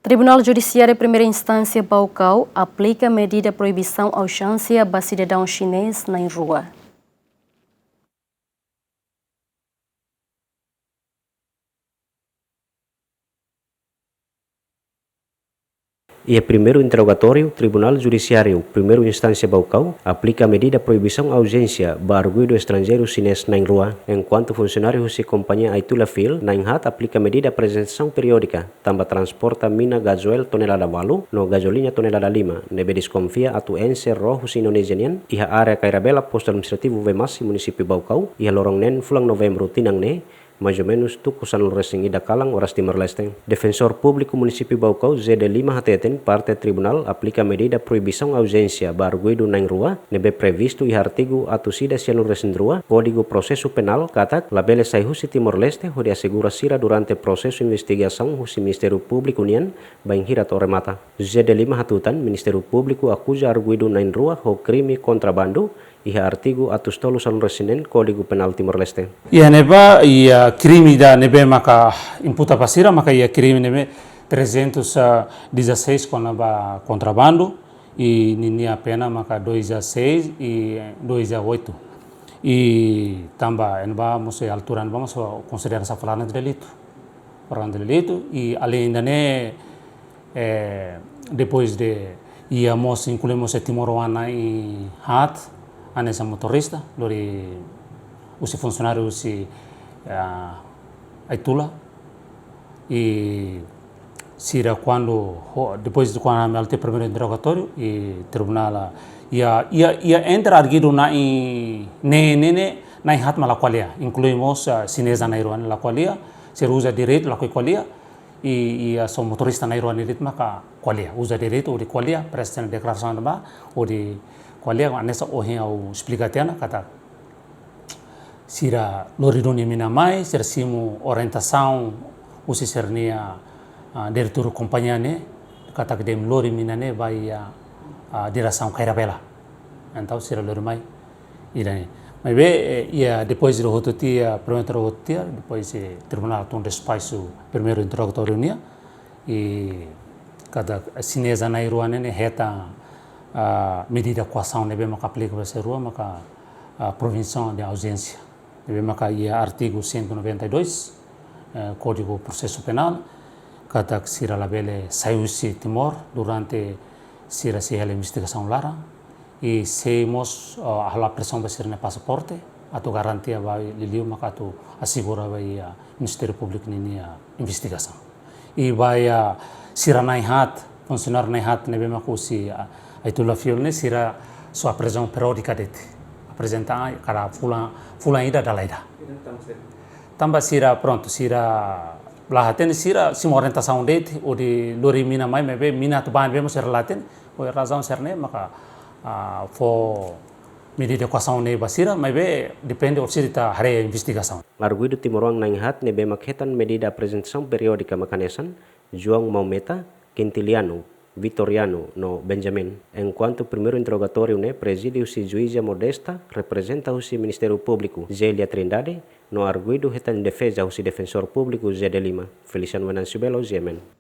Tribunal Judiciário Primeira Instância Baucau aplica medida proibição ao chância a cidadão chinês na rua. E o primeiro interrogatório, Tribunal Judiciário Primeira Instância Baucau aplica a medida proibição à ausência barulho estrangeiro chinês na rua, enquanto funcionários de companhia Aitula Fil, na Inhat aplica a medida de apresentação periódica, também transporta mina gasoil tonelada valu, no gasolina tonelada 5, nebe desconfia atu enser rohus indonesianian, iha area Kairabela posto administrativo Vemasi, município Baucau, iha lorong nen fulang novembro tinang ne, mais ou menos tukusan resing ida kalang oras Timor-Leste. Defensor Público Município Baucau, ZD5 hateten, parte tribunal aplica medida proibição ausência barguido na rua, nebe previsto e artigo atusida siano resendrua, Código Processo Penal, katak, labele sai husi Timor-Leste, hode assegura sira durante processo investigação husi Ministério Público Unian, bain hirat ore mata. ZD5 hatutan, Ministério Público acusa arguido na rua ho crime contrabando, iha artigo atus tolu salun resinen Código Penal Timor-Leste. Ia neba ia crime da nebe maka imputa pasira maka ia crime nebe 316 quando ba contrabando e nini a pena maka 2 a 6 e 2 a 8 e tamba neba mose altura neba mose considera essa falana de delito e além da ne depois de ia mos incluímos Timor-Wana e hat anessa motorista, lori usi funcionário usi Aitula e sira quando depois de quando alte primeiro interrogatório e tribunal ia entra arguido na na hat malaqualia incluímos chinesa na iruan la qualia ser usa direito la qualia e a só motorista na iruan direito maka qualia usa direito ou de qualia presta declaração ba ou de qualia anessa ohen au explicatiana kata sira loridoni mina mai ser simu orientação usi sernia diretor companhia ne kata que dem lori mina ne vai a direção Kairabela então sira lori mai irani mas ia depois do rototia primeiro rototia depois tribunal tom despacho primeiro interrogatório nia e kada chinesa na iruane ne reta medida coação nebe maka aplica para ser rua maka proibição de ausência nebe maka ia artigo 192 Código Processo Penal kata sira labele saiu-se Timor durante sira se ela investigação lara e seimos a pressão para ser na passaporte atau garantia vai liliu maka tu assegura vai Ministério Público ni investigação e vai sira naihat funcionário naihat nebe maka si Aitula Fiolne sira sua prisão periódica dete apresentar cada fulan ida dalaida tambah sira pronto sira lahaten sira sim orientação dete ou de lori mina mai mebe mina tu ban bemos relaten o razão serne maka for medida coação ne basira mebe depende of sirita hare investigação Arguido Timor-Wang Nainghat nebe makhetan medida apresentação periódica makanesan João Maumeta Quintiliano Vitoriano no Benjamin. Enquanto o primeiro interrogatório preside o juíza Modesta, representa o Ministério Público Zélia Trindade, no arguido retan defesa o defensor público ZD5, Feliciano Venancio Belo, Yemen.